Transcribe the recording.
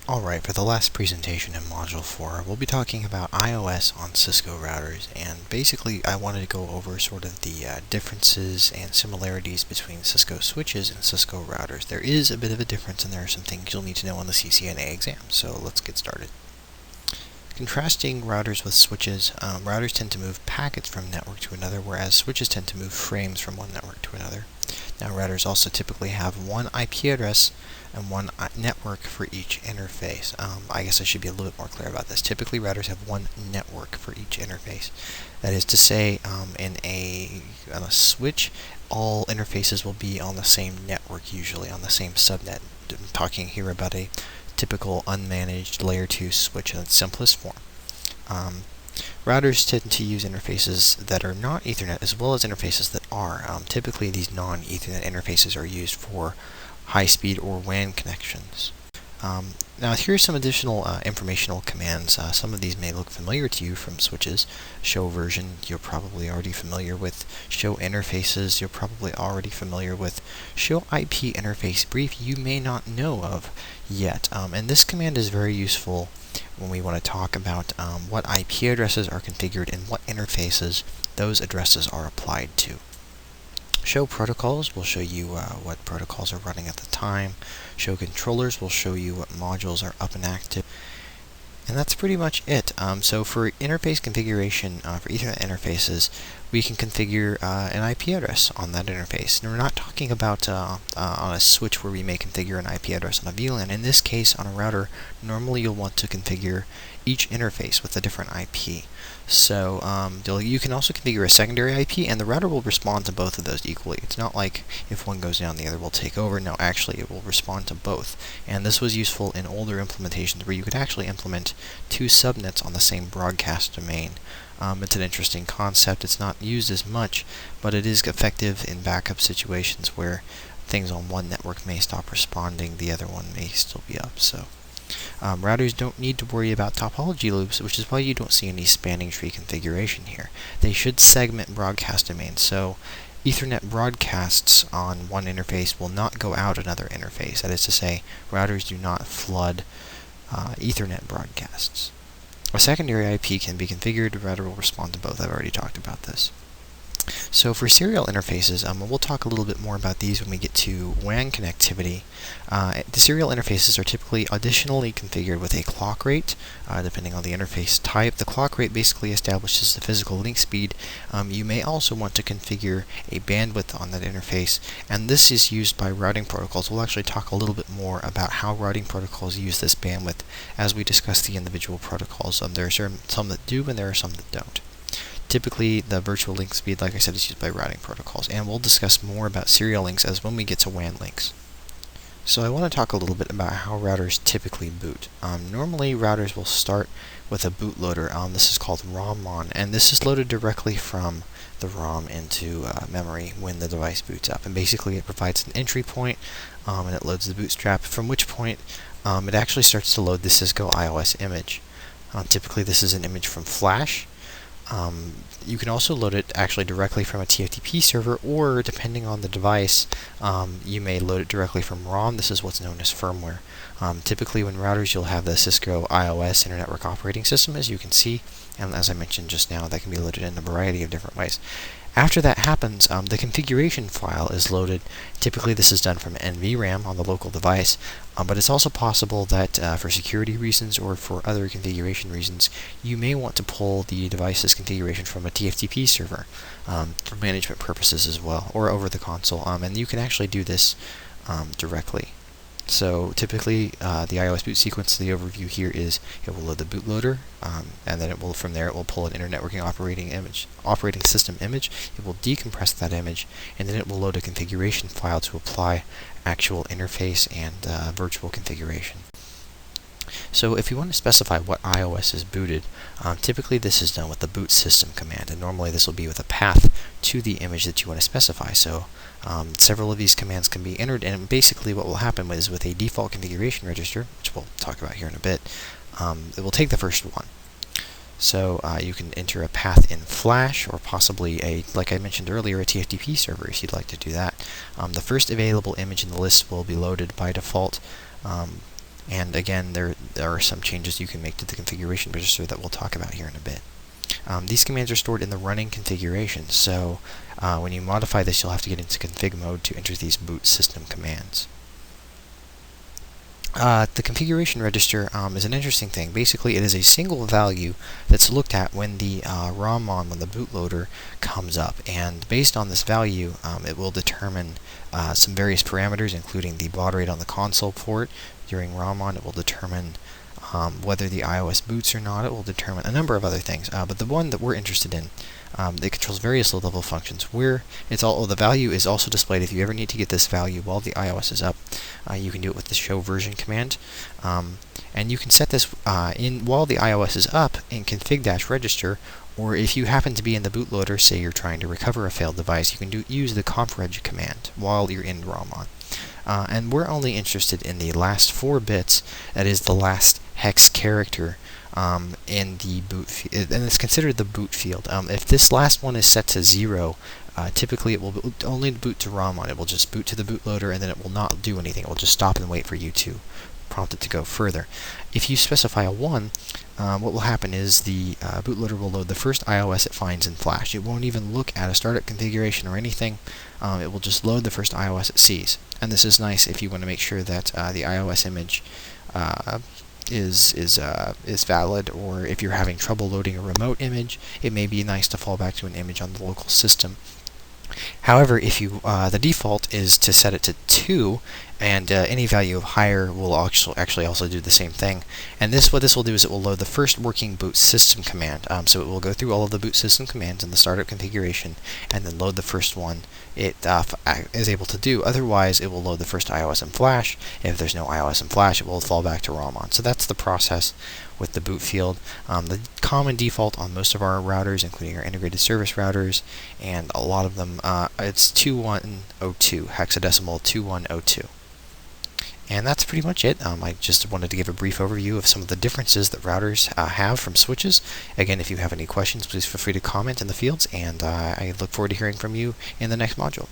Alright, for the last presentation in Module 4, we'll be talking about iOS on Cisco routers, and basically I wanted to go over sort of the differences and similarities between Cisco switches and Cisco routers. There is a bit of a difference, and there are some things you'll need to know on the CCNA exam, so let's get started. Contrasting routers with switches, routers tend to move packets from network to another, whereas switches tend to move frames from one network to another. Now, routers also typically have one IP address and one network for each interface. I guess I should be a little bit more clear about this. Typically, routers have one network for each interface. That is to say, on a switch, all interfaces will be on the same network, usually on the same subnet. I'm talking here about a typical unmanaged layer 2 switch in its simplest form. Routers tend to use interfaces that are not Ethernet as well as interfaces that are. Typically, these non-Ethernet interfaces are used for high-speed or WAN connections. Now, here's some additional informational commands. Some of these may look familiar to you from switches. Show version, you're probably already familiar with. Show interfaces, you're probably already familiar with. Show IP interface brief, you may not know of yet. And this command is very useful when we want to talk about what IP addresses are configured and what interfaces those addresses are applied to. Show protocols will show you what protocols are running at the time. Show controllers will show you what modules are up and active. And that's pretty much it. So for interface configuration, for Ethernet interfaces, we can configure an IP address on that interface. And we're not talking about on a switch where we may configure an IP address on a VLAN. In this case, on a router, normally you'll want to configure each interface with a different IP. So you can also configure a secondary IP, and the router will respond to both of those equally. It's not like if one goes down, the other will take over. No, actually, it will respond to both. And this was useful in older implementations where you could actually implement two subnets on the same broadcast domain. It's an interesting concept. It's not used as much, but it is effective in backup situations where things on one network may stop responding, the other one may still be up. So routers don't need to worry about topology loops, which is why you don't see any spanning tree configuration here. They should segment broadcast domains, so Ethernet broadcasts on one interface will not go out another interface. That is to say, routers do not flood Ethernet broadcasts. A secondary IP can be configured. The router will respond to both. I've already talked about this. So for serial interfaces, we'll talk a little bit more about these when we get to WAN connectivity. The serial interfaces are typically additionally configured with a clock rate, depending on the interface type. The clock rate basically establishes the physical link speed. You may also want to configure a bandwidth on that interface, and this is used by routing protocols. We'll actually talk a little bit more about how routing protocols use this bandwidth as we discuss the individual protocols. There are some that do, and there are some that don't. Typically, the virtual link speed, like I said, is used by routing protocols, and we'll discuss more about serial links as when we get to WAN links. So I want to talk a little bit about how routers typically boot. Normally, routers will start with a bootloader. This is called ROMmon, and this is loaded directly from the ROM into memory when the device boots up. And basically, it provides an entry point, and it loads the bootstrap, from which point it actually starts to load the Cisco iOS image. Typically, this is an image from Flash. You can also load it actually directly from a TFTP server, or depending on the device, you may load it directly from ROM. This is what's known as firmware. Typically, when routers, you'll have the Cisco iOS Internet Network Operating System, as you can see, and as I mentioned just now, that can be loaded in a variety of different ways. After that happens, the configuration file is loaded. Typically, this is done from NVRAM on the local device, but it's also possible that for security reasons or for other configuration reasons, you may want to pull the device's configuration from a TFTP server for management purposes as well, or over the console, and you can actually do this directly. So typically, the iOS boot sequence, the overview here is it will load the bootloader, and then from there it will pull an Internet Working Operating System image. It will decompress that image, and then it will load a configuration file to apply actual interface and virtual configuration. So if you want to specify what iOS is booted, typically this is done with the boot system command, and normally this will be with a path to the image that you want to specify. So several of these commands can be entered, and basically what will happen is with a default configuration register, which we'll talk about here in a bit, it will take the first one. So you can enter a path in Flash, or possibly like I mentioned earlier, a TFTP server if you'd like to do that. The first available image in the list will be loaded by default And again, there are some changes you can make to the configuration register that we'll talk about here in a bit. These commands are stored in the running configuration, so when you modify this, you'll have to get into config mode to enter these boot system commands. The configuration register is an interesting thing. Basically, it is a single value that's looked at when the ROM-on, when the bootloader comes up, and based on this value, it will determine some various parameters, including the baud rate on the console port during ROM-on. It will determine whether the iOS boots or not. It will determine a number of other things, but the one that we're interested in, it controls various low-level functions. Where the value is also displayed. If you ever need to get this value while the iOS is up, you can do it with the show version command, and you can set this in while the iOS is up in config-register. Or if you happen to be in the bootloader, say you're trying to recover a failed device, you can use the confreg command while you're in ROM-on. And we're only interested in the last 4 bits, that is the last hex character in the boot field, and it's considered the boot field. If this last one is set to 0, typically it will only boot to ROM-on. It will just boot to the bootloader, and then it will not do anything. It will just stop and wait for you to prompt it to go further. If you specify a 1, what will happen is the bootloader will load the first iOS it finds in Flash. It won't even look at a startup configuration or anything. It will just load the first iOS it sees. And this is nice if you want to make sure that the iOS image is valid, or if you're having trouble loading a remote image, it may be nice to fall back to an image on the local system. However, if you the default is to set it to 2, and any value of higher will actually also do the same thing. And what this will do is it will load the first working boot system command. So it will go through all of the boot system commands in the startup configuration, and then load the first one it is able to do. Otherwise, it will load the first iOS in Flash. If there's no iOS in Flash, it will fall back to ROM-on. So that's the process with the boot field. The common default on most of our routers, including our integrated service routers, and a lot of them, it's 2102, hexadecimal 2102. And that's pretty much it. I just wanted to give a brief overview of some of the differences that routers have from switches. Again, if you have any questions, please feel free to comment in the fields, and I look forward to hearing from you in the next module.